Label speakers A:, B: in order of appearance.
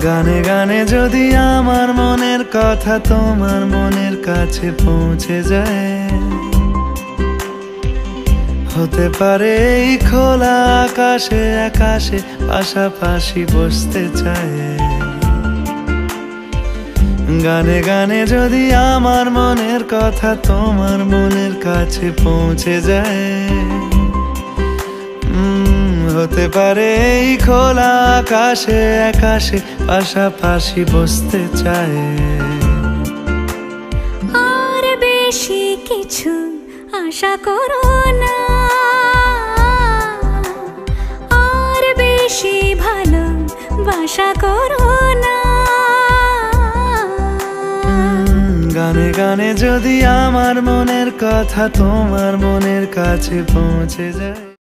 A: গানে গানে যদি আমার মনের কথা তোমার মনের কাছে পৌঁছে যায়, হতে পারে এই খোলা আকাশে আকাশে পাশাপাশি বসতে চায়। গানে গানে যদি আমার মনের কথা তোমার মনের কাছে পৌঁছে যায়, হতে পারে এই খোলা আকাশে আকাশে পাশাপাশি বসতে চায়।
B: আর বেশি কিছু আশা করো না, আর বেশি ভালোবাসা করো না।
A: গানে গানে যদি আমার মনের কথা তোমার মনের কাছে পৌঁছে যায়।